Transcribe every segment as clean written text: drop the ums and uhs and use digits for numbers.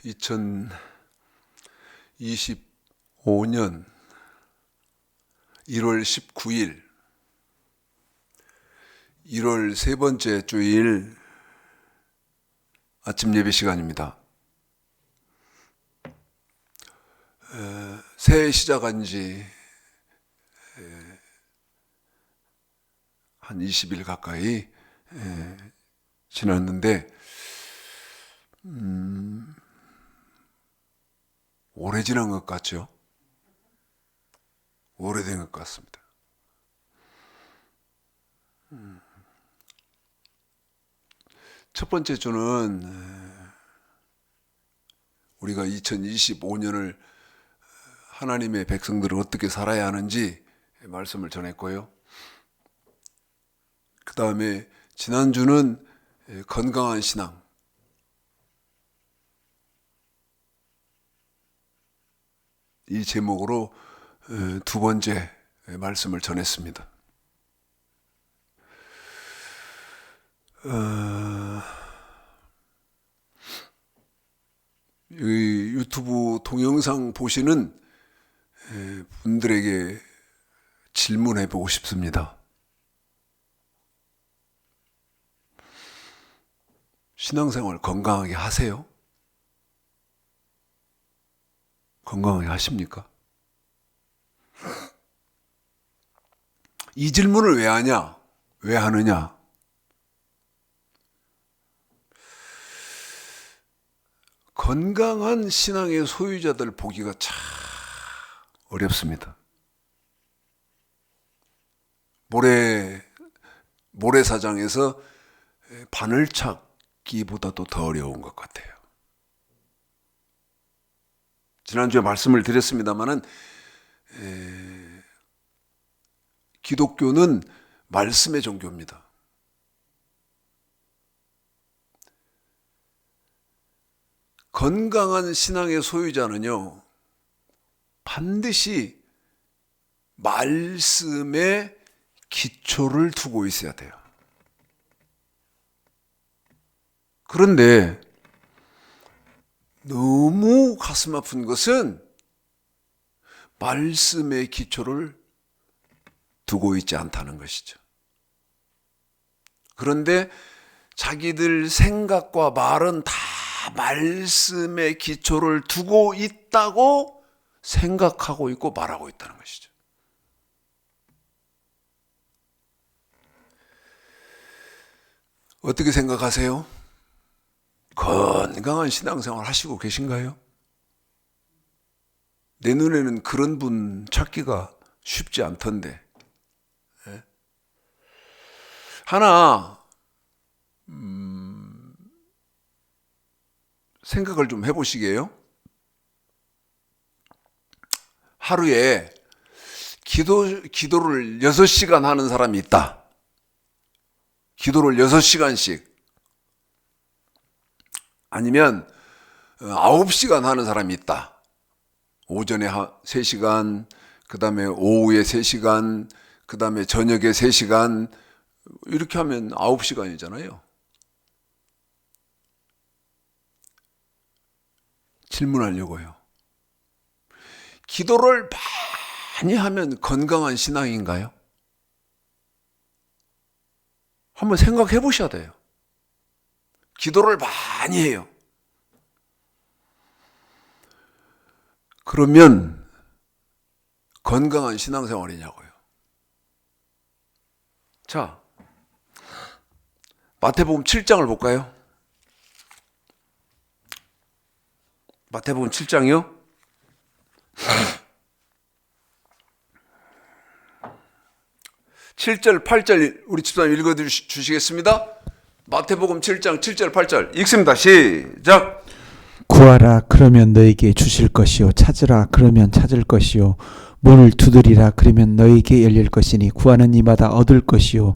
2025년 1월 19일 1월 세 번째 주일 아침 예배 시간입니다. 새해 시작한 지 한 20일 가까이 지났는데 오래 지난 것 같죠? 오래된 것 같습니다. 첫 번째 주는 우리가 2025년을 하나님의 백성들은 어떻게 살아야 하는지 말씀을 전했고요. 그 다음에 지난주는 건강한 신앙, 이 제목으로 두 번째 말씀을 전했습니다. 이 유튜브 동영상 보시는 분들에게 질문해 보고 싶습니다. 신앙생활 건강하게 하세요? 건강하게 하십니까? 이 질문을 왜 하냐? 왜 하느냐? 건강한 신앙의 소유자들 보기가 참 어렵습니다. 모래사장에서 바늘 찾기보다도 더 어려운 것 같아요. 지난주에 말씀을 드렸습니다마는 기독교는 말씀의 종교입니다. 건강한 신앙의 소유자는요, 반드시 말씀에 기초를 두고 있어야 돼요. 그런데 너무 가슴 아픈 것은 말씀의 기초를 두고 있지 않다는 것이죠. 그런데 자기들 생각과 말은 다 말씀의 기초를 두고 있다고 생각하고 있고 말하고 있다는 것이죠. 어떻게 생각하세요? 건강한 신앙생활 하시고 계신가요? 내 눈에는 그런 분 찾기가 쉽지 않던데. 하나 생각을 좀 해보시게요. 하루에 기도를 6시간 하는 사람이 있다. 기도를 6시간씩. 아니면 9시간 하는 사람이 있다. 오전에 3시간, 그 다음에 오후에 3시간, 그 다음에 저녁에 3시간, 이렇게 하면 9시간이잖아요. 질문하려고요. 기도를 많이 하면 건강한 신앙인가요? 한번 생각해 보셔야 돼요. 기도를 많이 해요. 그러면 건강한 신앙생활이냐고요. 자, 마태복음 7장을 볼까요? 마태복음 7장이요? 7절, 8절 우리 집사님 읽어주시겠습니다. 마태복음 7장 7절, 8절 읽습니다. 시작. 구하라 그러면 너에게 주실 것이요 찾으라 그러면 찾을 것이요 문을 두드리라 그러면 너에게 열릴 것이니 구하는 이마다 얻을 것이요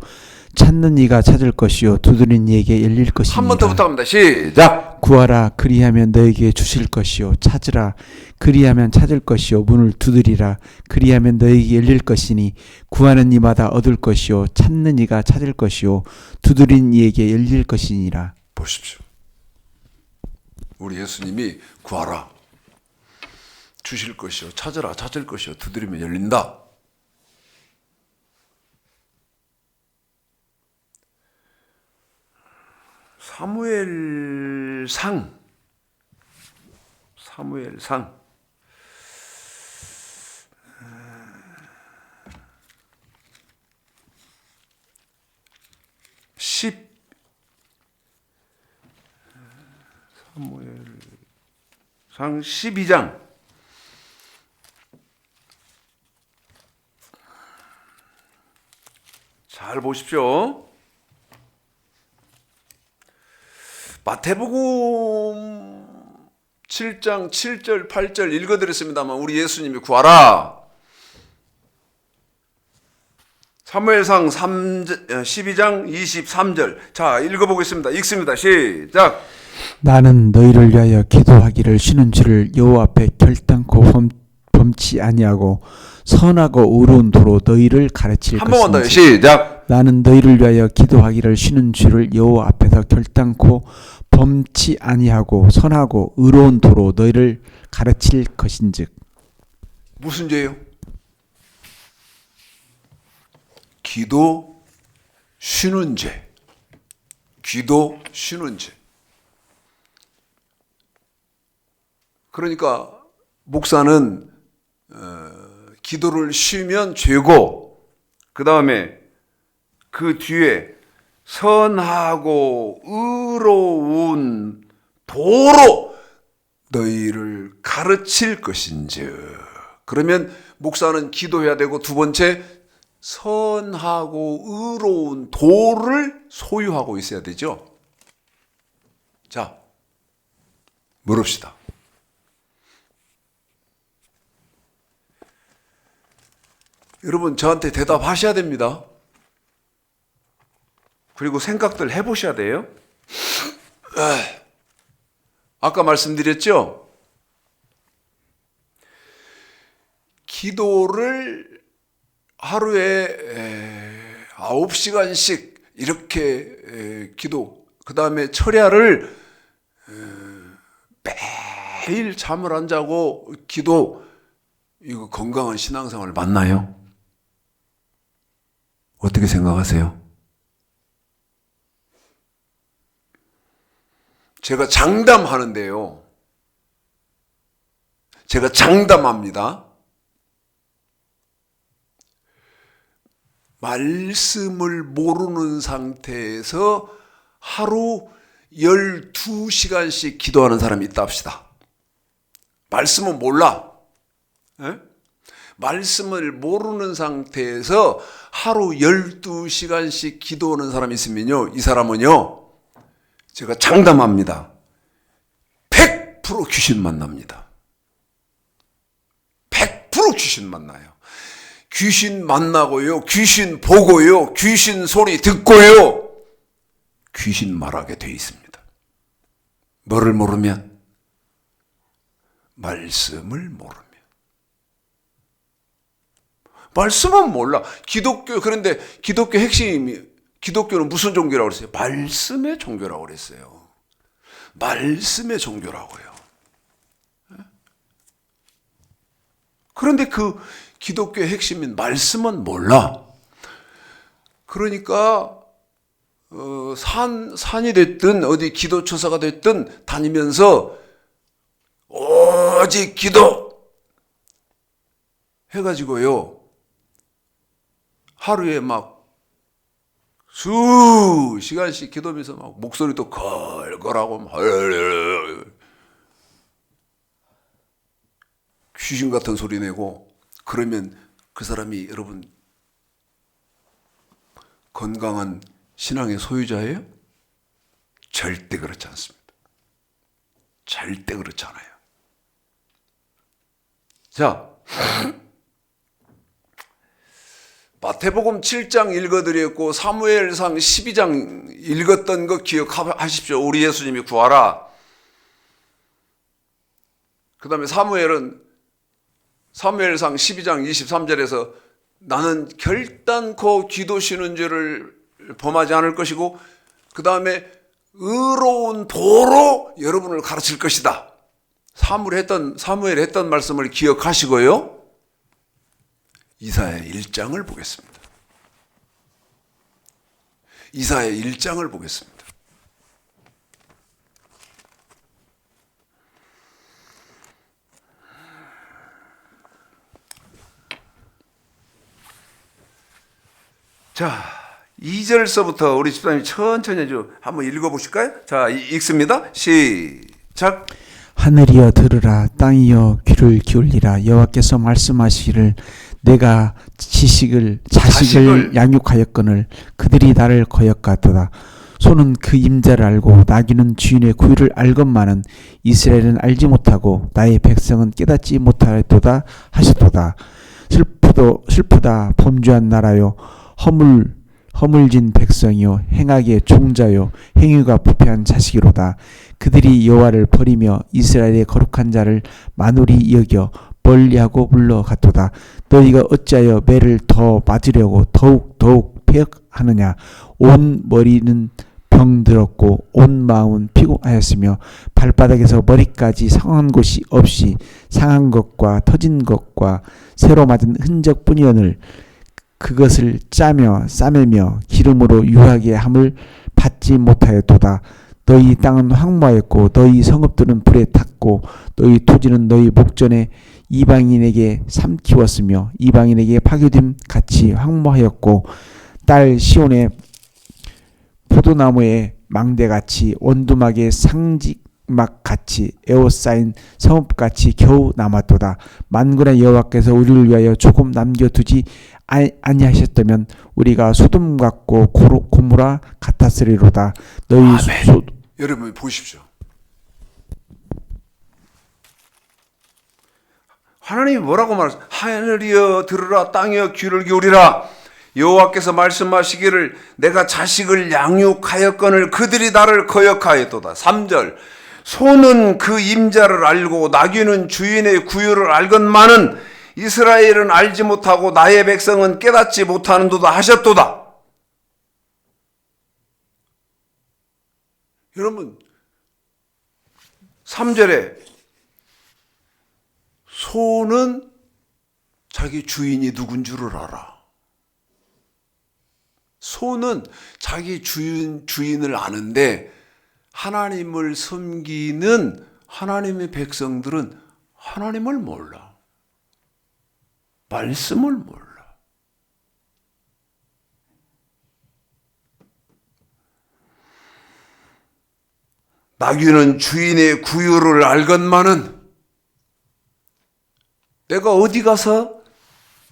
찾는 이가 찾을 것이요 두드리는 이에게 열릴 것이니라. 한 번 더 부탁합니다. 시작. 구하라 그리하면 너에게 주실 것이요 찾으라 그리하면 찾을 것이요 문을 두드리라 그리하면 너에게 열릴 것이니 구하는 이마다 얻을 것이요 찾는 이가 찾을 것이요 두드리는 이에게 열릴 것이니라. 보십시오. 우리 예수님이 구하라, 주실 것이요, 찾으라, 찾을 것이요, 두드리면 열린다. 사무엘상 12장 잘 보십시오. 마태복음 7장 7절 8절 읽어드렸습니다만 우리 예수님이 구하라. 사무엘상 12장 23절 자 읽어보겠습니다. 읽습니다. 시작. 나는 너희를 위하여 기도하기를 쉬는 줄을 여호와 앞에 결단코 범치 아니하고 선하고 의로운 도로 너희를 가르칠 한 번만 더요. 것인지. 시작. 나는 너희를 위하여 기도하기를 쉬는 줄을 여호와 앞에서 결단코 범치 아니하고 선하고 의로운 도로 너희를 가르칠 것인즉. 무슨 죄요? 기도 쉬는 죄. 기도 쉬는 죄. 그러니까 목사는 기도를 쉬면 죄고, 그 다음에 그 뒤에 선하고 의로운 도로 너희를 가르칠 것인즉. 그러면 목사는 기도해야 되고, 두 번째 선하고 의로운 도를 소유하고 있어야 되죠. 자, 물읍시다. 여러분 저한테 대답하셔야 됩니다. 그리고 생각들 해보셔야 돼요. 아까 말씀드렸죠? 기도를 하루에 9시간씩 이렇게 기도, 그 다음에 철야를 매일 잠을 안 자고 기도, 이거 건강한 신앙생활 맞나요? 어떻게 생각하세요? 제가 장담하는데요. 제가 장담합니다. 말씀을 모르는 상태에서 하루 12시간씩 기도하는 사람이 있다 합시다. 말씀은 몰라. 에? 말씀을 모르는 상태에서 하루 12시간씩 기도하는 사람이 있으면요, 이 사람은요, 제가 장담합니다. 100% 귀신 만납니다. 100% 귀신 만나요. 귀신 만나고요, 귀신 보고요, 귀신 소리 듣고요, 귀신 말하게 돼 있습니다. 뭐를 모르면? 말씀을 모르면. 말씀은 몰라. 그런데 기독교 핵심이, 기독교는 무슨 종교라고 그랬어요? 말씀의 종교라고 그랬어요. 말씀의 종교라고요. 그런데 그 기독교의 핵심인 말씀은 몰라. 그러니까 산이 됐든 어디 기도처사가 됐든 다니면서 오직 기도 해가지고요, 하루에 막 수시간씩 기도하면서 막 목소리도 걸걸하고 막 귀신 같은 소리 내고, 그러면 그 사람이 여러분 건강한 신앙의 소유자예요? 절대 그렇지 않습니다. 절대 그렇지 않아요. 자, 마태복음 7장 읽어드렸고 사무엘상 12장 읽었던 거 기억하십시오. 우리 예수님이 구하라. 그 다음에 사무엘상 12장 23절에서 나는 결단코 기도 쉬는 죄를 범하지 않을 것이고, 그 다음에 의로운 도로 여러분을 가르칠 것이다. 사무엘 했던 말씀을 기억하시고요. 이사야 1장을 보겠습니다. 이사야 1장을 보겠습니다. 자, 2절서부터 우리 집사님 천천히 한번 읽어보실까요? 자, 읽습니다. 시작. 하늘이여 들으라, 땅이여 귀를 기울이라. 여호와께서 말씀하시기를 내가 자식을 양육하였거늘 그들이 나를 거역하도다. 소는 그 임자를 알고 나귀는 주인의 구유를 알건만은 이스라엘은 알지 못하고 나의 백성은 깨닫지 못하였도다 하셨도다. 슬프다 범죄한 나라요, 허물진 백성이요, 행악의 종자요, 행위가 부패한 자식이로다. 그들이 여호와를 버리며 이스라엘의 거룩한 자를 만홀히 여겨 멀리하고 물러갔도다. 너희가 어찌하여 매를 더 맞으려고 더욱 패역하느냐. 온 머리는 병들었고 온 마음은 피곤하였으며 발바닥에서 머리까지 상한 곳이 없이 상한 것과 터진 것과 새로 맞은 흔적뿐이오늘 그것을 짜며 싸매며 기름으로 유하게 함을 받지 못하였도다. 너희 땅은 황무하였고 너희 성읍들은 불에 탔고 너희 토지는 너희 목전에 이방인에게 삼키웠으며 이방인에게 파괴됨 같이 황무하였고 딸 시온의 포도나무의 망대같이 원두막의 상직막같이 에워싸인 성읍같이 겨우 남았도다. 만군의 여호와께서 우리를 위하여 조금 남겨두지 아니하셨다면 우리가 소돔 같고 고모라 같았으리로다. 너희 여러분 보십시오. 하나님이 뭐라고 말하세요? 하늘이여 들으라, 땅이여 귀를 기울이라. 여호와께서 말씀하시기를 내가 자식을 양육하였거늘 그들이 나를 거역하였도다. 3절. 소는 그 임자를 알고 나귀는 주인의 구유를 알건만은 이스라엘은 알지 못하고 나의 백성은 깨닫지 못하는도다 하셨도다. 여러분 3절에 소는 자기 주인이 누군 줄을 알아. 소는 자기 주인을 아는데 하나님을 섬기는 하나님의 백성들은 하나님을 몰라. 말씀을 몰라. 나귀는 주인의 구유를 알건만은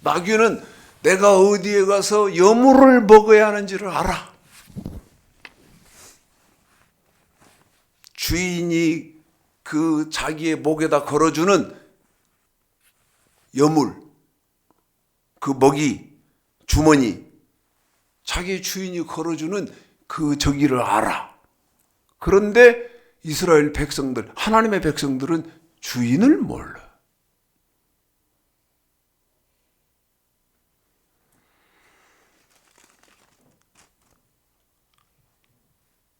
나귀는 내가 어디에 가서 여물을 먹어야 하는지를 알아. 주인이 그 자기의 목에다 걸어주는 여물, 그 먹이, 주머니, 자기 주인이 걸어주는 그 저기를 알아. 그런데 이스라엘 백성들, 하나님의 백성들은 주인을 몰라.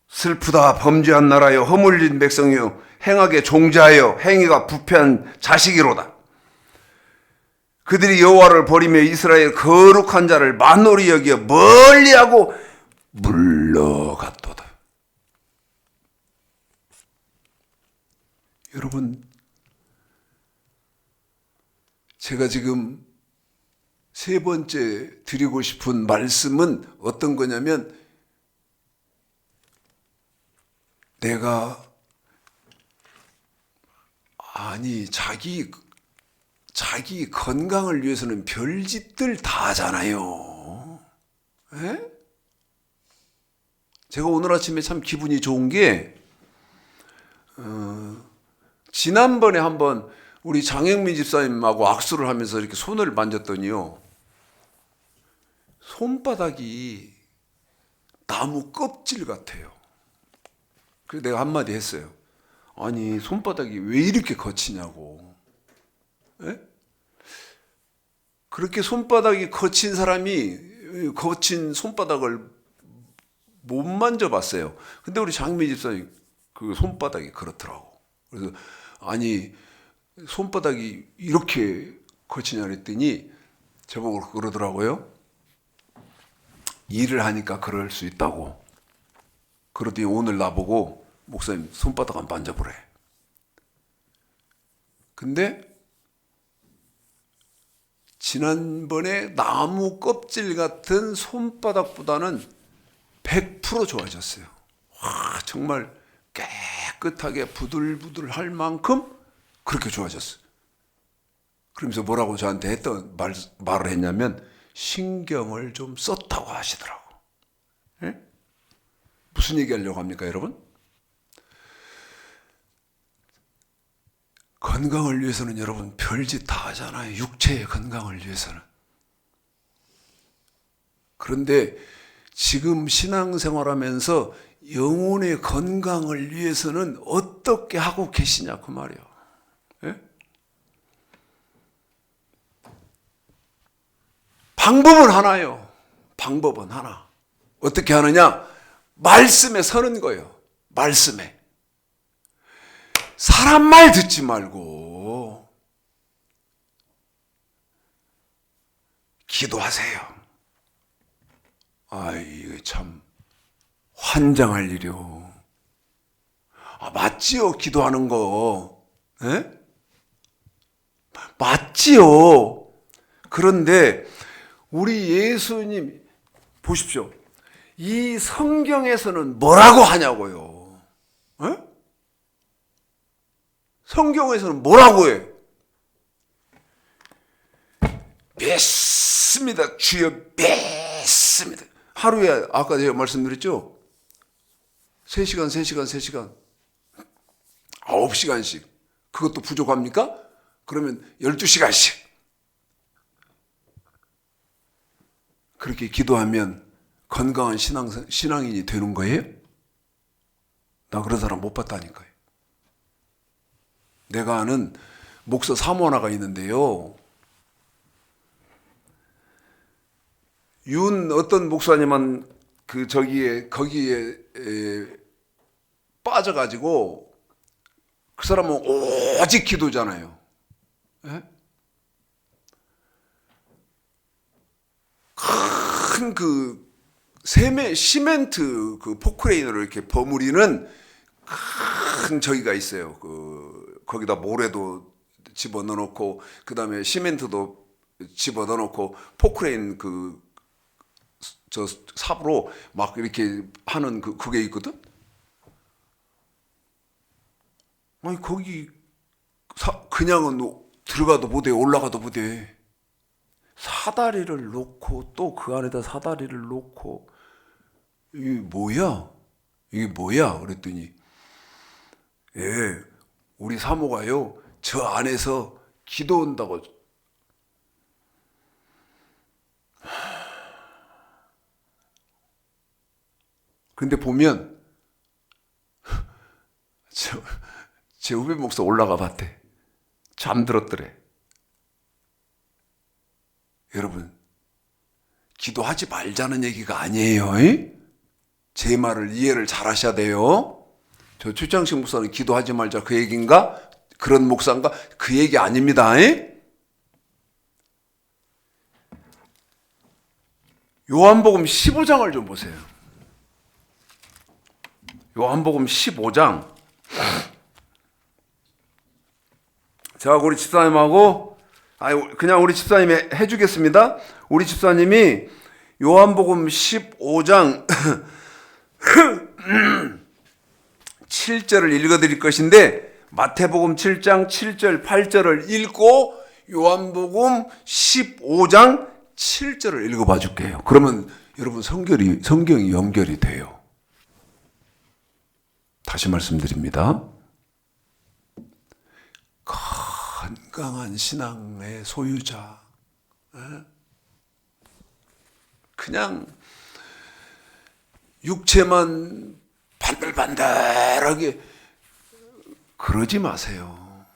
슬프다 범죄한 나라여, 허물린 백성이여, 행악의 종자여, 행위가 부패한 자식이로다. 그들이 여호와를 버리며 이스라엘 거룩한 자를 만홀히 여겨 멀리하고 물러갔도다. 여러분, 제가 지금 세 번째 드리고 싶은 말씀은 어떤 거냐면, 자기 건강을 위해서는 별짓들 다 하잖아요. 에? 제가 오늘 아침에 참 기분이 좋은 게, 지난번에 한번 우리 장영민 집사님하고 악수를 하면서 이렇게 손을 만졌더니요, 손바닥이 나무 껍질 같아요. 그래서 내가 한마디 했어요. 아니, 손바닥이 왜 이렇게 거치냐고. 에? 그렇게 손바닥이 거친 사람이 거친 손바닥을 못 만져봤어요. 근데 우리 장미 집사님 그 손바닥이 그렇더라고. 그래서 아니 손바닥이 이렇게 거치냐 그랬더니 저보고 그러더라고요. 일을 하니까 그럴 수 있다고. 그러더니 오늘 나보고 목사님 손바닥 안 만져보래. 근데 지난번에 나무 껍질 같은 손바닥보다는 100% 좋아졌어요. 와, 정말 깨끗하게 부들부들할 만큼 그렇게 좋아졌어요. 그러면서 뭐라고 저한테 말을 했냐면 신경을 좀 썼다고 하시더라고. 예? 무슨 얘기하려고 합니까, 여러분? 건강을 위해서는 여러분 별짓 다 하잖아요. 육체의 건강을 위해서는. 그런데 지금 신앙생활하면서 영혼의 건강을 위해서는 어떻게 하고 계시냐 그 말이에요. 예? 방법은 하나요. 방법은 하나. 어떻게 하느냐? 말씀에 서는 거예요. 말씀에. 사람 말 듣지 말고 기도하세요. 아, 이게 참 환장할 일이요. 아, 맞지요, 기도하는 거. 에? 맞지요. 그런데 우리 예수님 보십시오. 이 성경에서는 뭐라고 하냐고요. 에? 성경에서는 뭐라고 해? 맺습니다. 주여 맺습니다. 하루에 아까 제가 말씀드렸죠? 3시간 9시간씩. 그것도 부족합니까? 그러면 12시간씩. 그렇게 기도하면 건강한 신앙인이 되는 거예요? 나 그런 사람 못 봤다니까요. 내가 아는 목사 사모하나가 있는데요. 어떤 목사님은 거기에 빠져가지고 그 사람은 오직 기도잖아요. 예? 큰 시멘트 포크레인으로 이렇게 버무리는 큰 저기가 있어요. 거기다 모래도 집어 넣어놓고, 그 다음에 시멘트도 집어 넣어놓고, 포크레인 저 삽으로 막 이렇게 하는 그게 있거든? 아니, 거기 그냥은 들어가도 못해, 올라가도 못해. 사다리를 놓고 또 그 안에다 사다리를 놓고, 이게 뭐야? 그랬더니, 예, 우리 사모가요, 저 안에서 기도한다고. 근데 보면, 제 후배 목사 올라가 봤대. 잠들었더래. 여러분, 기도하지 말자는 얘기가 아니에요. 제 말을 이해를 잘 하셔야 돼요. 저 최장식 목사는 기도하지 말자 그 얘기인가? 그런 목사인가? 그 얘기 아닙니다. 요한복음 15장을 좀 보세요. 요한복음 15장. 자, 우리 집사님하고, 그냥 우리 집사님이 해주겠습니다. 우리 집사님이 요한복음 15장 7절을 읽어드릴 것인데, 마태복음 7장 7절 8절을 읽고 요한복음 15장 7절을 읽어봐 줄게요. 그러면 여러분 성경이 연결이 돼요. 다시 말씀드립니다. 건강한 신앙의 소유자, 그냥 육체만 반들반들하게 그러지 마세요.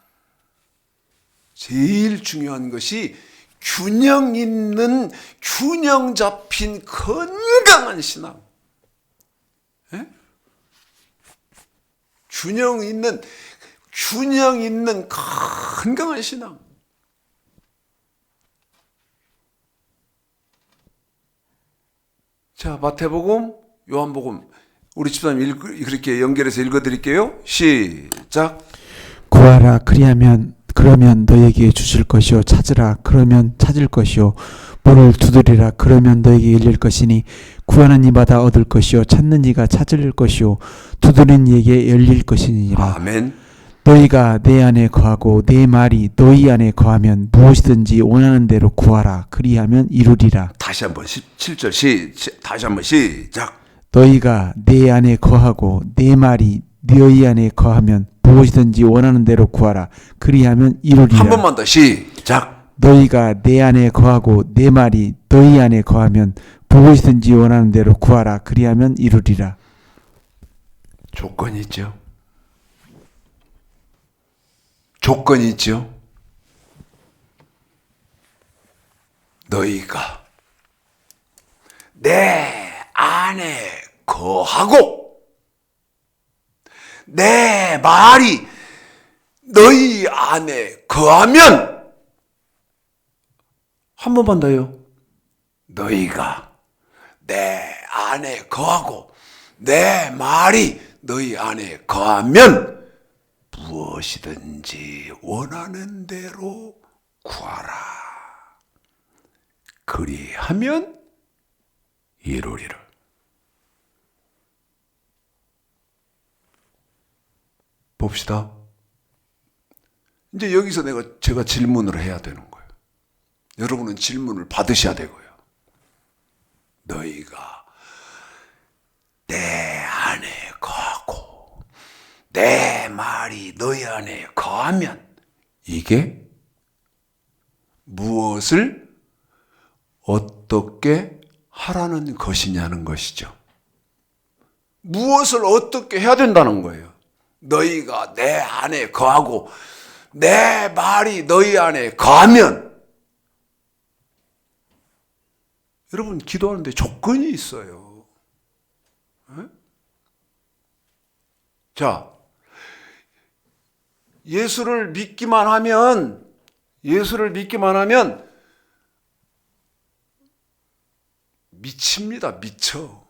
제일 중요한 것이 균형 있는, 균형 잡힌 건강한 신앙. 예? 균형 있는 건강한 신앙. 자, 마태복음, 요한복음, 우리 집사님 그렇게 연결해서 읽어드릴게요. 시작. 구하라 그러면 너에게 주실 것이요 찾으라 그러면 찾을 것이요 문을 두드리라 그러면 너에게 열릴 것이니 구하는 이마다 얻을 것이요 찾는 이가 찾을 것이요 두드리는 이에게 열릴 것이니라. 아멘. 너희가 내 안에 거하고 내 말이 너희 안에 거하면 무엇이든지 원하는 대로 구하라 그리하면 이루리라. 다시 한번 17절 다시 한번 시작. 너희가 내 안에 거하고 내 말이 너희 안에 거하면 무엇이든지 원하는 대로 구하라 그리하면 이루리라. 한 번만 더 시작. 너희가 내 안에 거하고 내 말이 너희 안에 거하면 무엇이든지 원하는 대로 구하라 그리하면 이루리라. 조건이 있죠. 조건이 있죠. 너희가 내 안에 거하고 내 말이 너희 안에 거하면, 한 번만 더요. 너희가 내 안에 거하고 내 말이 너희 안에 거하면 무엇이든지 원하는 대로 구하라. 그리하면 이루리라. 봅시다. 이제 여기서 제가 질문을 해야 되는 거예요. 여러분은 질문을 받으셔야 되고요. 너희가 내 안에 거하고 내 말이 너희 안에 거하면, 이게 무엇을 어떻게 하라는 것이냐는 것이죠. 무엇을 어떻게 해야 된다는 거예요. 너희가 내 안에 거하고 내 말이 너희 안에 거하면. 여러분, 기도하는데 조건이 있어요. 자, 예수를 믿기만 하면 미칩니다. 미쳐.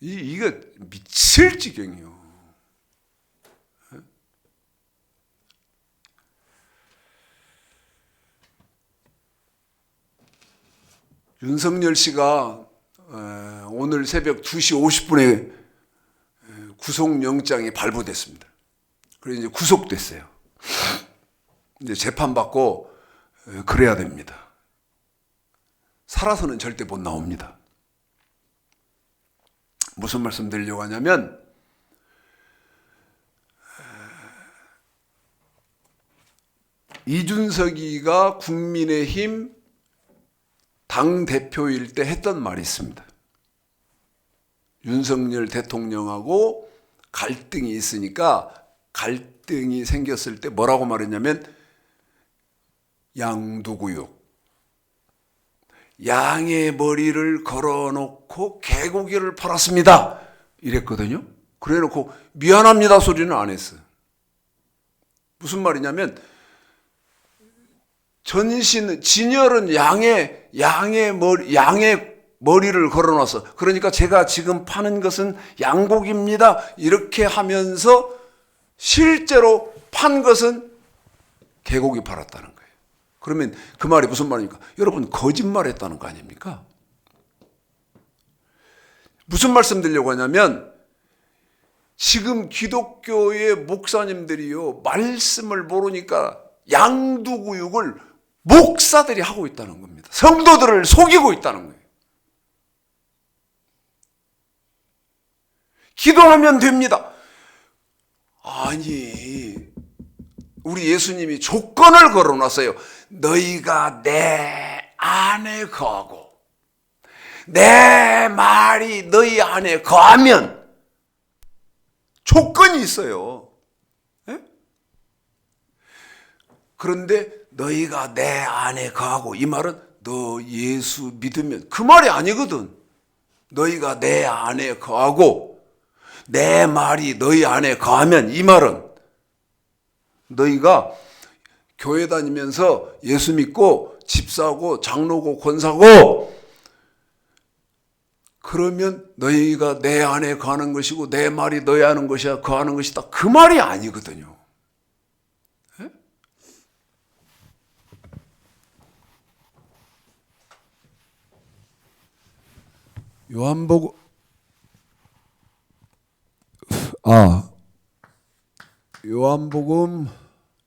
이거 미칠 지경이요. 윤석열 씨가 오늘 새벽 2시 50분에 구속영장이 발부됐습니다. 그래서 이제 구속됐어요. 이제 재판받고 그래야 됩니다. 살아서는 절대 못 나옵니다. 무슨 말씀 드리려고 하냐면, 이준석이가 국민의힘 당대표일 때 했던 말이 있습니다. 윤석열 대통령하고 갈등이 있으니까, 갈등이 생겼을 때 뭐라고 말했냐면, 양두구육, 양의 머리를 걸어놓고 개고기를 팔았습니다, 이랬거든요. 그래놓고 미안합니다 소리는 안 했어요. 무슨 말이냐면, 진열은 양의 머리를 걸어놔서, 그러니까 제가 지금 파는 것은 양고기입니다, 이렇게 하면서 실제로 판 것은 개고기 팔았다는 거예요. 그러면 그 말이 무슨 말입니까? 여러분, 거짓말했다는 거 아닙니까? 무슨 말씀 드리려고 하냐면, 지금 기독교의 목사님들이요, 말씀을 모르니까 양두구육을 목사들이 하고 있다는 겁니다. 성도들을 속이고 있다는 거예요. 기도하면 됩니다. 아니, 우리 예수님이 조건을 걸어놨어요. 너희가 내 안에 거하고 내 말이 너희 안에 거하면, 조건이 있어요. 예? 그런데 너희가 내 안에 거하고, 이 말은 너 예수 믿으면, 그 말이 아니거든. 너희가 내 안에 거하고 내 말이 너희 안에 거하면, 이 말은 너희가 교회 다니면서 예수 믿고 집사고 장로고 권사고 그러면 너희가 내 안에 거하는 것이고 내 말이 너희 안에 거하는 것이다, 그 말이 아니거든요. 예? 요한복음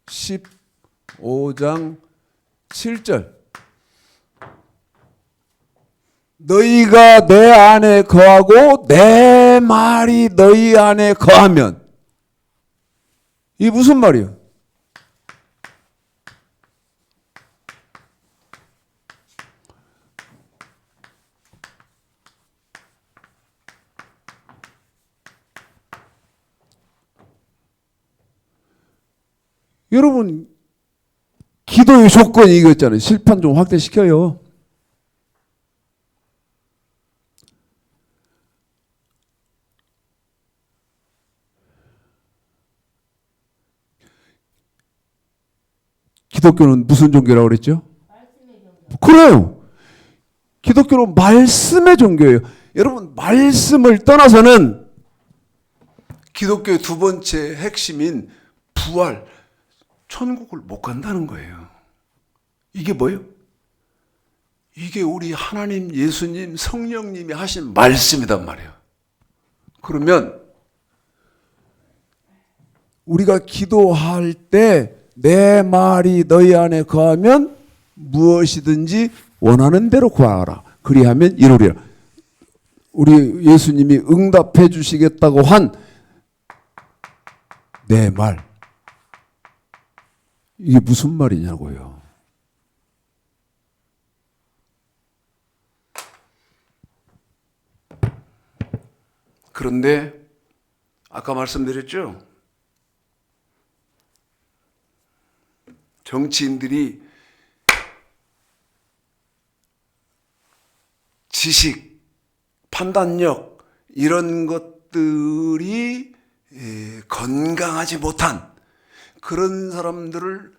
15장 7절. 너희가 내 안에 거하고 내 말이 너희 안에 거하면, 이 무슨 말이에요? 여러분, 기도의 조건이 이거였잖아요. 실판 좀 확대시켜요. 기독교는 무슨 종교라고 그랬죠? 그래요. 기독교는 말씀의 종교예요. 여러분, 말씀을 떠나서는 기독교의 두 번째 핵심인 부활, 천국을 못 간다는 거예요. 이게 뭐예요? 이게 우리 하나님, 예수님, 성령님이 하신 말씀이단 말이에요. 그러면 우리가 기도할 때 내 말이 너희 안에 거하면 무엇이든지 원하는 대로 구하라. 그리하면 이루리라. 우리 예수님이 응답해 주시겠다고 한 내 말, 이게 무슨 말이냐고요. 그런데 아까 말씀드렸죠? 정치인들이 지식, 판단력 이런 것들이 건강하지 못한 그런 사람들을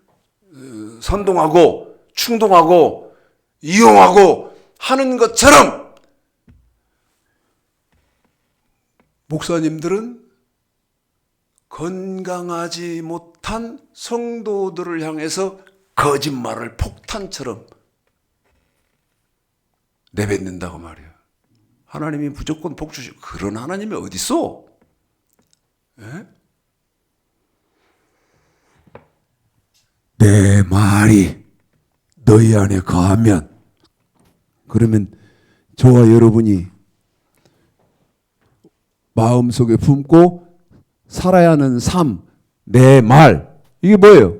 선동하고 충동하고 이용하고 하는 것처럼 목사님들은 건강하지 못한 성도들을 향해서 거짓말을 폭탄처럼 내뱉는다고 말이에요. 하나님이 무조건 복 주시고, 그런 하나님이 어디 있어? 예? 내 말이 너희 안에 거하면, 그러면 저와 여러분이 마음속에 품고 살아야 하는 삶, 내 말, 이게 뭐예요?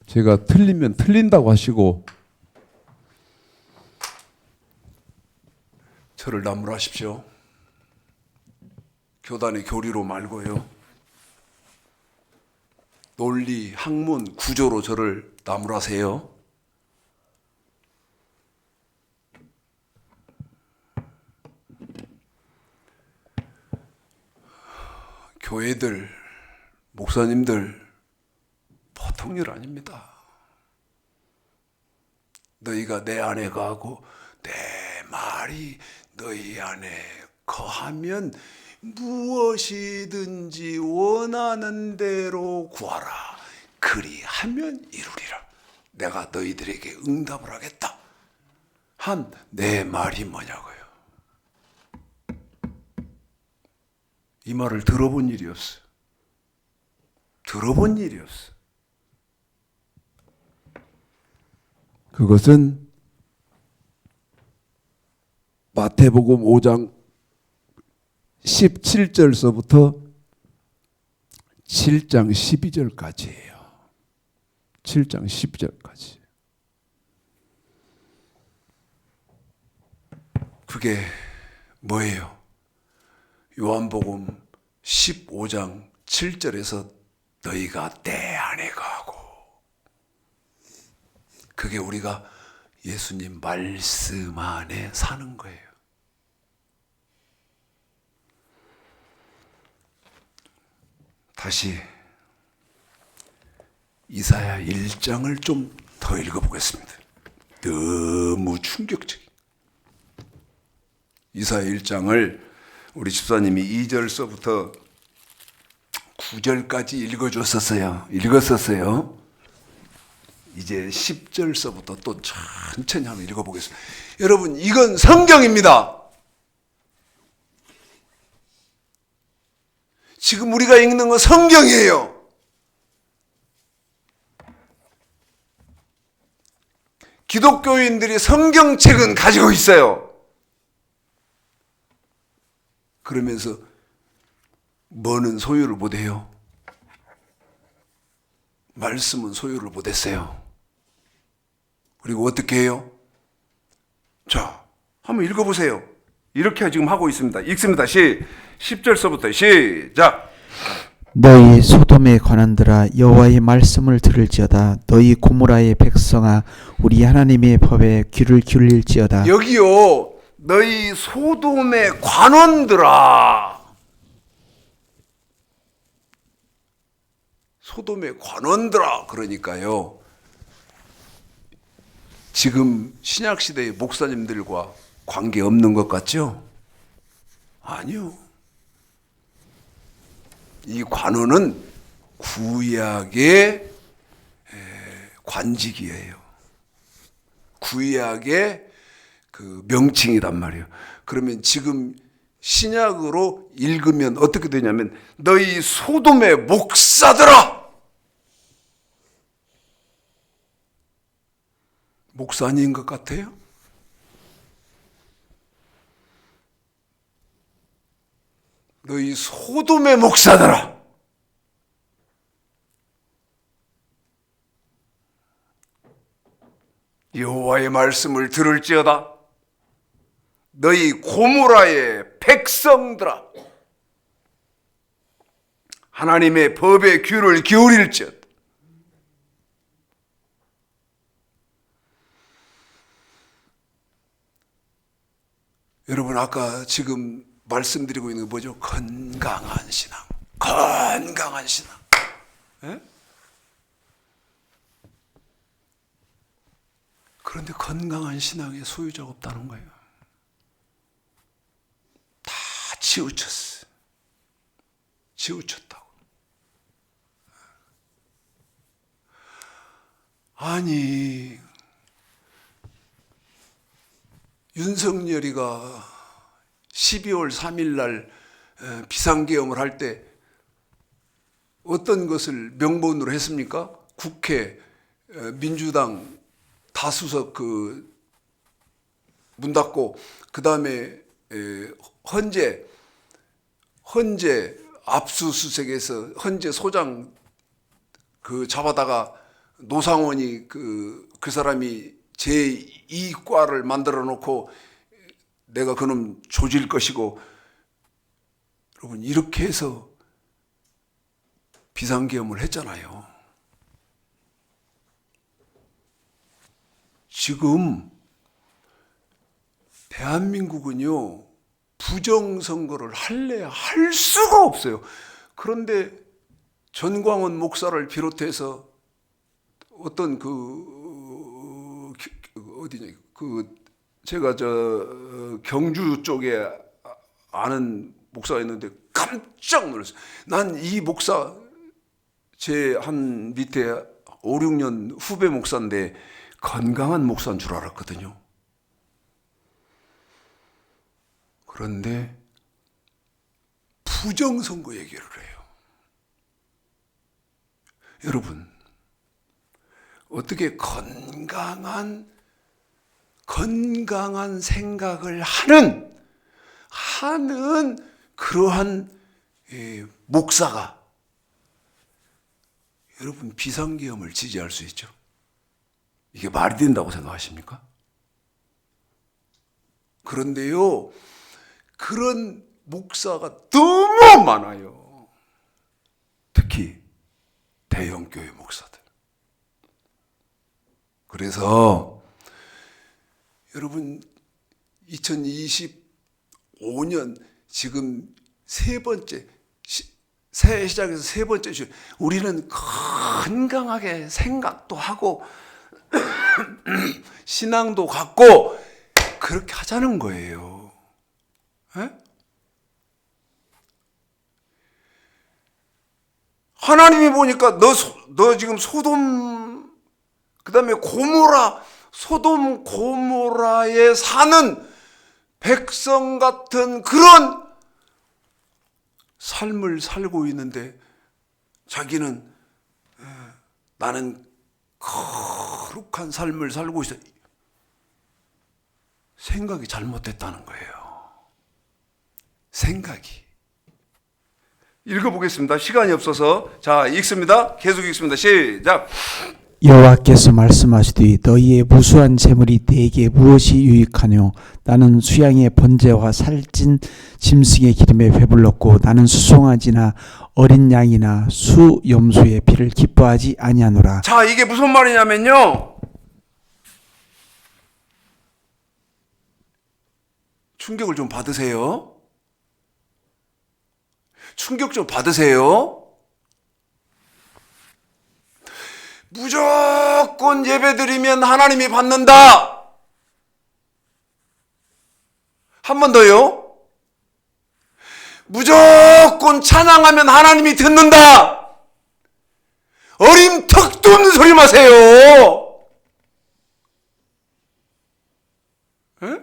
제가 틀리면 틀린다고 하시고 저를 나무라십시오. 교단의 교리로 말고요. 논리, 학문, 구조로 저를 나무라세요. 교회들, 목사님들 보통 일 아닙니다. 너희가 내 안에 거하고 내 말이 너희 안에 거하면 무엇이든지 원하는 대로 구하라. 그리하면 이루리라. 내가 너희들에게 응답을 하겠다. 한 내 말이 뭐냐고요. 이 말을 들어본 일이 없어요. 들어본 일이 없어요. 그것은 마태복음 5장 17절서부터 7장 12절까지예요. 7장 12절까지. 그게 뭐예요? 요한복음 15장 7절에서 너희가 내 안에 거하고, 그게 우리가 예수님 말씀 안에 사는 거예요. 다시 이사야 1장을 좀 더 읽어보겠습니다. 너무 충격적인. 이사야 1장을 우리 집사님이 2절서부터 9절까지 읽었었어요. 이제 10절서부터 또 천천히 한번 읽어보겠습니다. 여러분, 이건 성경입니다. 지금 우리가 읽는 건 성경이에요. 기독교인들이 성경책은 가지고 있어요. 그러면서 뭐는 소유를 못해요? 말씀은 소유를 못했어요. 그리고 어떻게 해요? 자, 한번 읽어보세요. 이렇게 지금 하고 있습니다. 읽습니다. 10절서부터 시작. 너희 소돔의 관원들아 여호와의 말씀을 들을지어다. 너희 고모라의 백성아 우리 하나님의 법에 귀를 기울일지어다. 여기요, 너희 소돔의 관원들아. 소돔의 관원들아. 그러니까요, 지금 신약시대의 목사님들과 관계없는 것 같죠? 아니요. 이 관원은 구약의 관직이에요. 구약의 그 명칭이란 말이에요. 그러면 지금 신약으로 읽으면 어떻게 되냐면 너희 소돔의 목사들아. 목사 아닌 것 같아요? 너희 소돔의 목사들아. 여호와의 말씀을 들을지어다. 너희 고모라의 백성들아. 하나님의 법에 귀를 기울일지어다. 여러분, 아까 지금 말씀드리고 있는 게 뭐죠? 건강한 신앙. 건강한 신앙. 예? 그런데 건강한 신앙에 소유자가 없다는 거예요. 다 치우쳤어. 치우쳤다고. 아니, 윤석열이가 12월 3일 날 비상계엄을 할 때 어떤 것을 명분으로 했습니까? 국회 민주당 다수석 그 문 닫고, 그 다음에 헌재 압수수색에서 헌재 소장 그 잡아다가 노상원이 그 사람이 제2과를 만들어 놓고 내가 그놈 조질 것이고, 여러분 이렇게 해서 비상계엄을 했잖아요. 지금 대한민국은요, 부정선거를 할래야 할 수가 없어요. 그런데 전광훈 목사를 비롯해서 어떤 어디냐, 제가 경주 쪽에 아는 목사가 있는데 깜짝 놀랐어요. 난 이 목사 제 한 밑에 5, 6년 후배 목사인데 건강한 목사인 줄 알았거든요. 그런데 부정선거 얘기를 해요. 여러분, 어떻게 건강한 생각을 하는 그러한 목사가 여러분 비상계엄을 지지할 수 있죠? 이게 말이 된다고 생각하십니까? 그런데요, 그런 목사가 너무 많아요. 특히 대형교회 목사들. 그래서 여러분 2025년 지금 세 번째 새해 시작해서 세 번째 주, 우리는 건강하게 생각도 하고 신앙도 갖고 그렇게 하자는 거예요. 에? 하나님이 보니까 너 지금 소돔, 그 다음에 고모라, 소돔 고모라에 사는 백성 같은 그런 삶을 살고 있는데 자기는 나는 거룩한 삶을 살고 있어. 생각이 잘못됐다는 거예요. 생각이. 읽어보겠습니다. 시간이 없어서. 자, 읽습니다. 계속 읽습니다. 시작. 여호와께서 말씀하시되 너희의 무수한 재물이 내게 무엇이 유익하뇨? 나는 수양의 번제와 살찐 짐승의 기름에 배불렀고 나는 수송아지나 어린 양이나 수 염소의 피를 기뻐하지 아니하노라. 자, 이게 무슨 말이냐면요, 충격을 좀 받으세요. 충격 좀 받으세요. 무조건 예배드리면 하나님이 받는다. 한 번 더요. 무조건 찬양하면 하나님이 듣는다. 어림턱도 없는 소리 마세요. 에?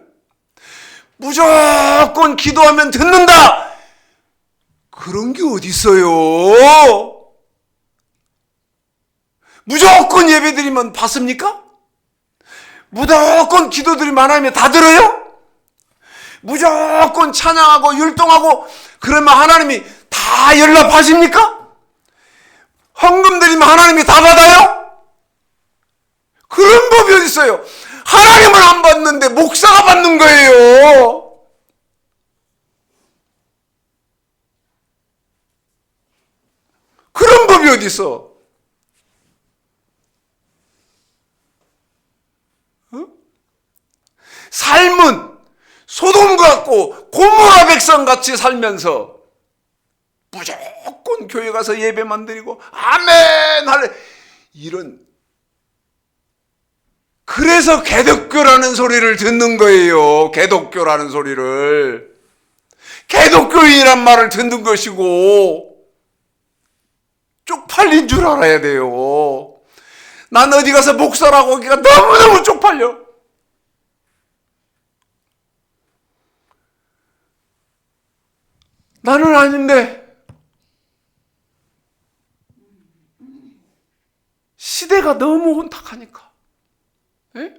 무조건 기도하면 듣는다. 그런 게 어디 있어요? 무조건 예배드리면 받습니까? 무조건 기도드리면 하나님이 다 들어요? 무조건 찬양하고 율동하고 그러면 하나님이 다 연락하십니까? 헌금 드리면 하나님이 다 받아요? 그런 법이 어디 있어요? 하나님은 안 받는데 목사가 받는 거예요. 그런 법이 어디 있어? 삶은 소돔 같고 고모라 백성 같이 살면서 무조건 교회 가서 예배만 드리고 아멘 할래 이런, 그래서 개독교라는 소리를 듣는 거예요. 개독교라는 소리를. 개독교인이란 말을 듣는 것이고 쪽팔린 줄 알아야 돼요. 난 어디 가서 목사라고 하기가 너무너무 쪽팔려. 나는 아닌데 시대가 너무 혼탁하니까. 에?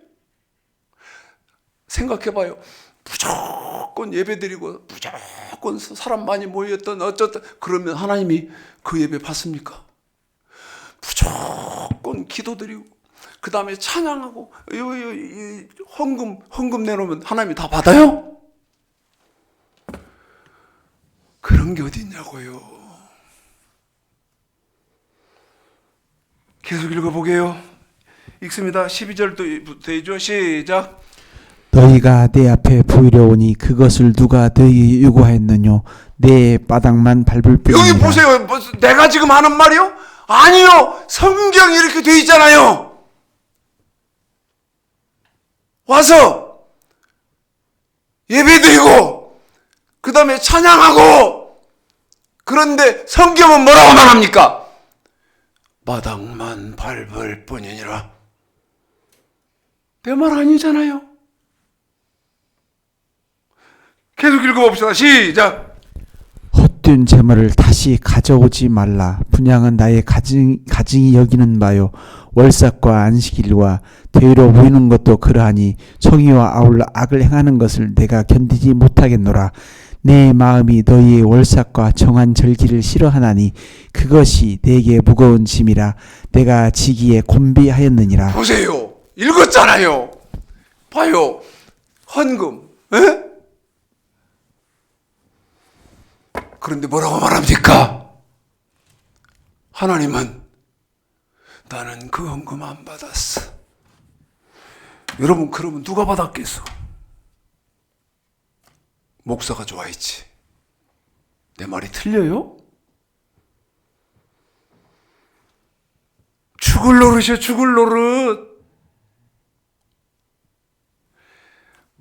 생각해봐요. 무조건 예배드리고 무조건 사람 많이 모였던 어쩌든 그러면 하나님이 그 예배 받습니까? 무조건 기도드리고 그 다음에 찬양하고 헌금 내놓으면 하나님이 다 받아요? 그런 게 어디 있냐고요. 계속 읽어보게요. 읽습니다. 12절도 되죠. 시작. 너희가 내 앞에 보이려 오니 그것을 누가 너희에게 요구하였느뇨? 내 바닥만 밟을 뿐이니라. 여기 보세요. 내가 지금 하는 말이요? 아니요. 성경이 이렇게 돼 있잖아요. 와서 예배드리고 그 다음에 찬양하고, 그런데 성경은 뭐라고 말합니까? 바닥만 밟을 뿐이니라. 내 말 아니잖아요. 계속 읽어봅시다. 시작. 헛된 재물을 다시 가져오지 말라. 분양은 나의 가증이 여기는 바요. 월삭과 안식일과 대의로 보이는 것도 그러하니 청의와 아울러 악을 행하는 것을 내가 견디지 못하겠노라. 내 마음이 너희의 월삭과 정한 절기를 싫어하나니 그것이 내게 무거운 짐이라 내가 지기에 곤비하였느니라. 보세요. 읽었잖아요. 봐요. 헌금, 에? 그런데 뭐라고 말합니까? 하나님은 나는 그 헌금 안 받았어. 여러분, 그러면 누가 받았겠어? 목사가 좋아했지. 내 말이 틀려요? 죽을 노릇이야, 죽을 노릇.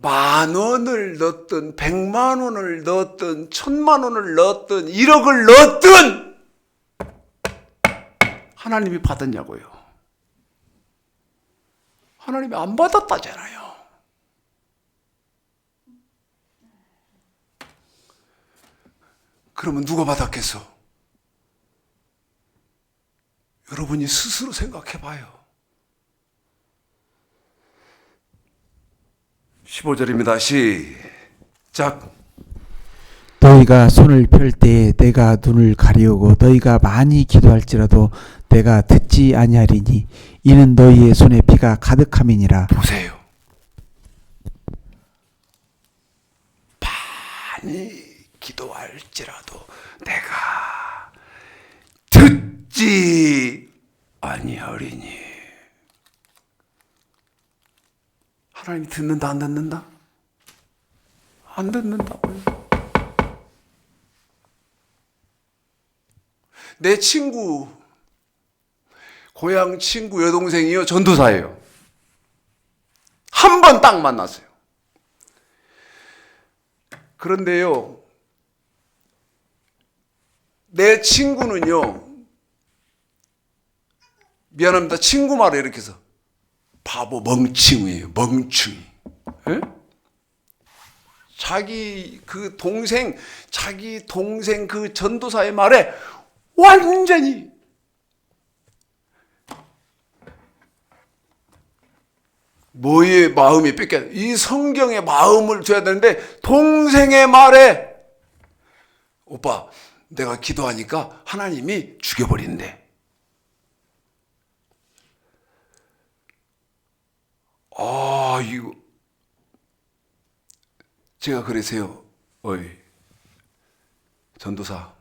10,000원을 넣었든 100,000원을 넣었든 1,000,000원을 넣었든 1억을 넣었든 하나님이 받았냐고요. 하나님이 안 받았다잖아요. 그러면 누가 받았겠어? 여러분이 스스로 생각해 봐요. 15절입니다. 시작. 너희가 손을 펼 때에 내가 눈을 가리우고 너희가 많이 기도할지라도 내가 듣지 아니하리니 이는 너희의 손에 피가 가득함이니라. 보세요. 많이 기도할지라도 내가 듣지 아니하리니. 하나님이 듣는다 안 듣는다? 안 듣는다고요. 내 친구, 고향 친구 여동생이요, 전도사예요. 한 번 딱 만났어요. 그런데요, 내 친구는요, 미안합니다, 친구 말을 이렇게 해서 바보, 멍충이에요, 멍충이. 에? 자기 동생 그 전도사의 말에 완전히 뭐의 마음이 뺏겨? 이 성경의 마음을 줘야 되는데 동생의 말에 오빠 내가 기도하니까 하나님이 죽여버린대. 이거 제가 그래서요. 어이 전도사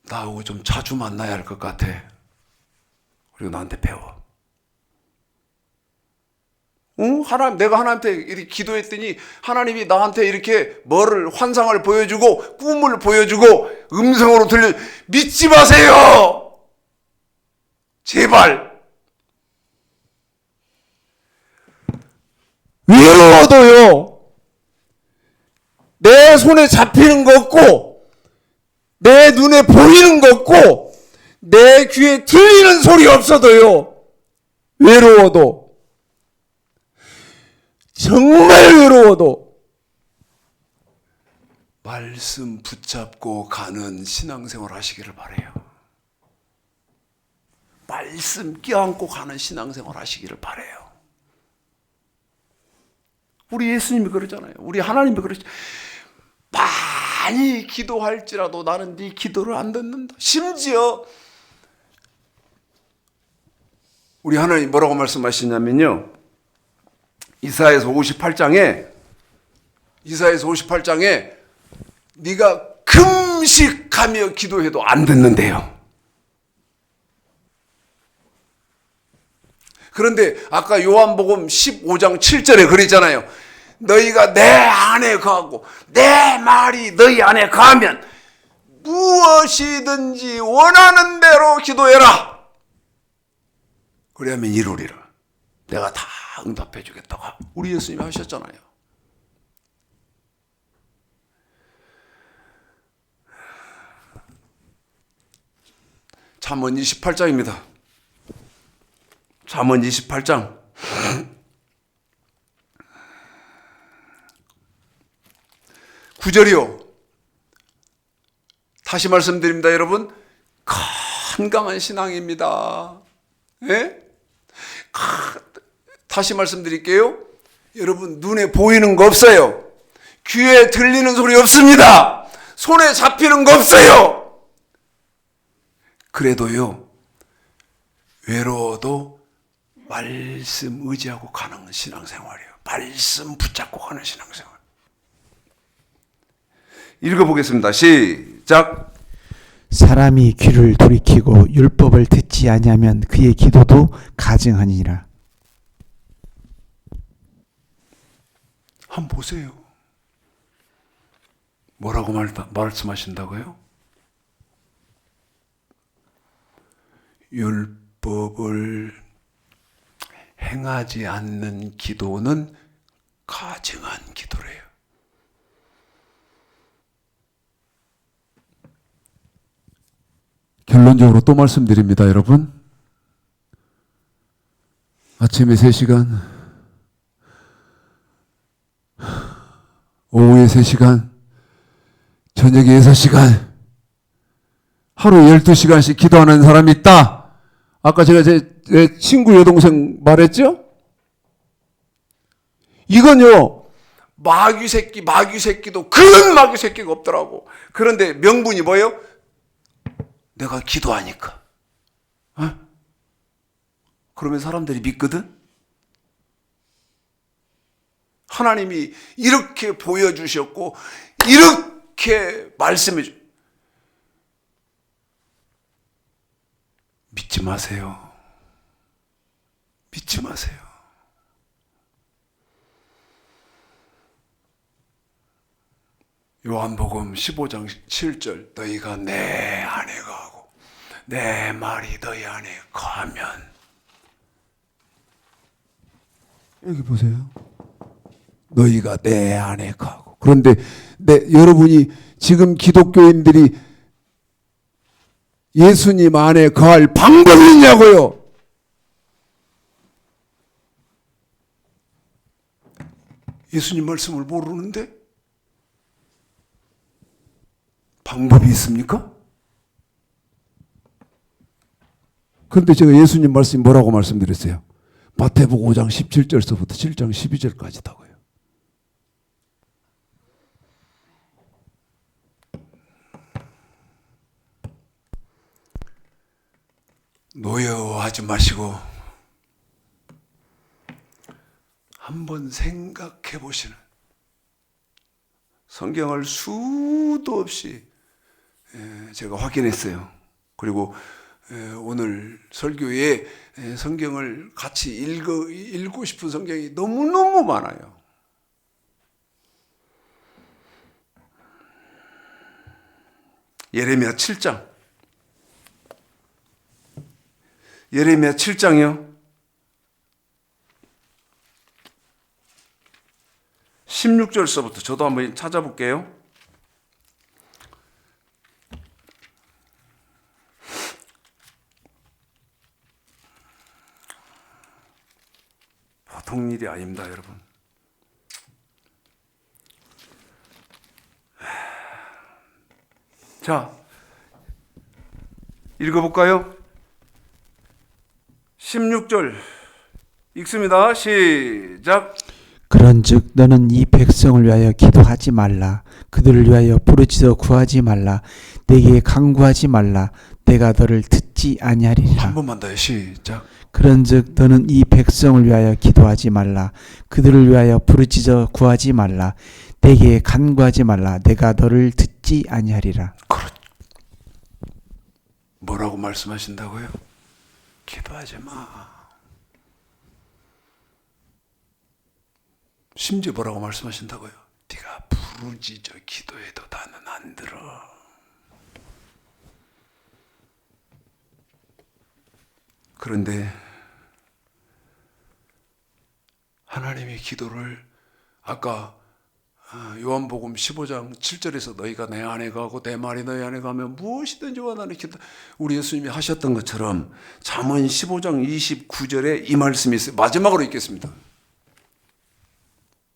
나하고 좀 자주 만나야 할 것 같아. 그리고 나한테 배워. 내가 하나님한테 이렇게 기도했더니 하나님이 나한테 이렇게 뭐를 환상을 보여주고 꿈을 보여주고 음성으로 들려. 믿지 마세요. 제발. 외로워도요. 내 손에 잡히는 거 없고 내 눈에 보이는 거 없고 내 귀에 들리는 소리 없어도요. 외로워도 정말 외로워도 말씀 붙잡고 가는 신앙생활 하시기를 바라요. 말씀 껴안고 가는 신앙생활 하시기를 바라요. 우리 예수님이 그러잖아요. 우리 하나님이 그러잖아요. 많이 기도할지라도 나는 네 기도를 안 듣는다. 심지어 우리 하나님 뭐라고 말씀하시냐면요. 이사야서 58장에 네가 금식하며 기도해도 안 듣는데요. 그런데 아까 요한복음 15장 7절에 그랬잖아요. 너희가 내 안에 거하고 내 말이 너희 안에 거하면 무엇이든지 원하는 대로 기도해라. 그러면 이루리라. 내가 다 응답해 주겠다고 우리 예수님이 하셨잖아요. 잠언 28장입니다. 잠언 28장 9절이요. 다시 말씀드립니다, 여러분. 건강한 신앙입니다. 예? 다시 말씀드릴게요. 여러분, 눈에 보이는 거 없어요. 귀에 들리는 소리 없습니다. 손에 잡히는 거 없어요. 그래도요, 외로워도 말씀 의지하고 가는 신앙생활이에요. 말씀 붙잡고 가는 신앙생활. 읽어보겠습니다. 시작. 사람이 귀를 돌이키고 율법을 듣지 아니하면 그의 기도도 가증하니라. 한번 보세요. 뭐라고 말씀하신다고요? 율법을 행하지 않는 기도는 가증한 기도래요. 결론적으로 또 말씀드립니다, 여러분. 아침에 3시간, 오후에 3시간, 저녁에 6시간, 하루에 12시간씩 기도하는 사람이 있다. 아까 제가 제 친구 여동생 말했죠? 이건요, 마귀 새끼도 그런 마귀 새끼가 없더라고. 그런데 명분이 뭐예요? 내가 기도하니까. 어? 그러면 사람들이 믿거든? 하나님이 이렇게 보여주셨고 이렇게 말씀해 주. 믿지 마세요. 믿지 마세요. 요한복음 15장 7절 너희가 내 안에 거하고 내 말이 너희 안에 거하면. 여기 보세요. 너희가 내 안에 거하고. 그런데 여러분이 지금 기독교인들이 예수님 안에 거할 방법이 있냐고요? 예수님 말씀을 모르는데 방법이 있습니까? 그런데 제가 예수님 말씀이 뭐라고 말씀드렸어요? 마태복음 5장 17절서부터 7장 12절까지다고요. 노여워하지 마시고 한번 생각해 보시는, 성경을 수도 없이 제가 확인했어요. 그리고 오늘 설교에 성경을 같이 읽고 싶은 성경이 너무너무 많아요. 예레미야 7장. 예레미야 7장이요. 16절서부터 저도 한번 찾아볼게요. 보통 일이 아닙니다, 여러분. 자, 읽어볼까요? 16절 읽습니다. 시작. 그런즉 너는 이 백성을 위하여 기도하지 말라. 그들을 위하여 부르짖어 구하지 말라. 내게 간구하지 말라. 내가 너를 듣지 아니하리라. 한 번만 더요. 시작. 그런즉 너는 이 백성을 위하여 기도하지 말라. 그들을 위하여 부르짖어 구하지 말라. 내게 간구하지 말라. 내가 너를 듣지 아니하리라. 뭐라고 말씀하신다고요? 기도하지 마. 심지어 뭐라고 말씀하신다고요? 네가 부르짖어 기도해도 나는 안 들어. 그런데 하나님의 기도를 아까 요한복음 15장 7절에서 너희가 내 안에 가고 내 말이 너희 안에 가면 무엇이든지 원하는 기도, 우리 예수님이 하셨던 것처럼 잠언 15장 29절에 이 말씀이 있어요. 마지막으로 읽겠습니다.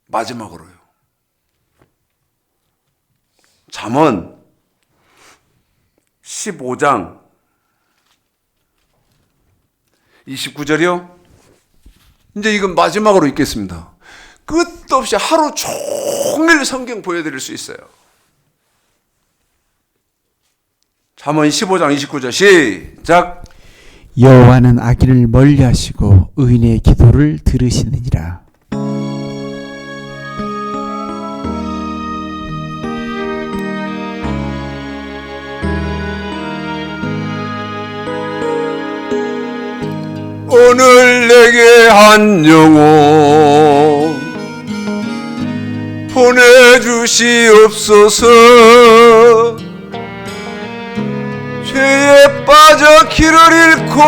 마지막으로요. 잠언 15장 29절이요. 이제 이건 마지막으로 읽겠습니다. 끝도 없이 하루 종일 성경 보여드릴 수 있어요. 잠언 15장 29절 시작. 여호와는 악인을 멀리하시고 의인의 기도를 들으시느니라. 오늘 내게 한 영혼 보내주시옵소서. 죄에 빠져 길을 잃고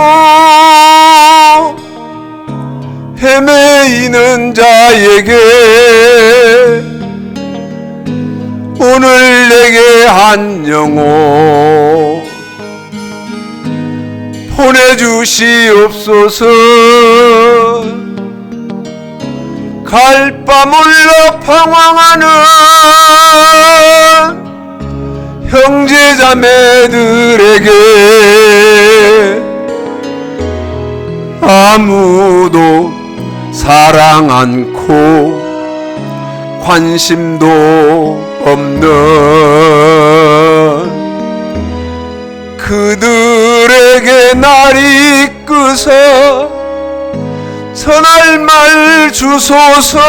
헤매이는 자에게 오늘 내게 한 영혼 보내주시옵소서. 갈 바 몰라 방황하는 형제자매들에게 아무도 사랑 않고 관심도 없는 그들에게 날 이끄사 선할 말 주소서.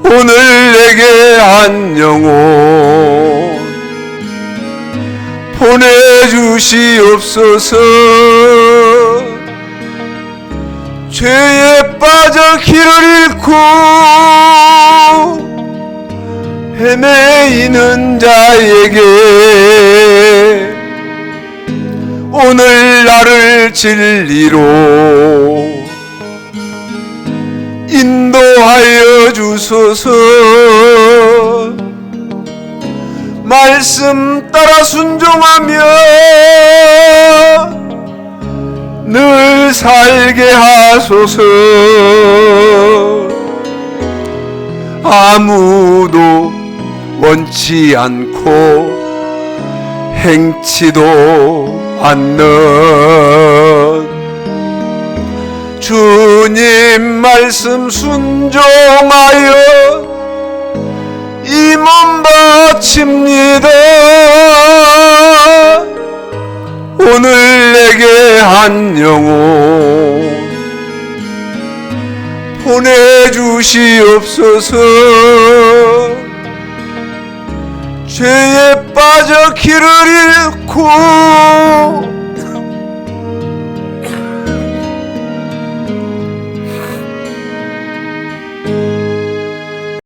오늘 내게 한 영혼 보내주시옵소서. 죄에 빠져 길을 잃고 헤매이는 자에게 오늘 나를 진리로 인도하여 주소서. 말씀 따라 순종하며 늘 살게 하소서. 아무도 원치 않고 행치도 않는 주님 말씀 순종하여 이 몸 바칩니다. 오늘 내게 한 영혼 보내주시옵소서. 죄에 빠져 길을 잃고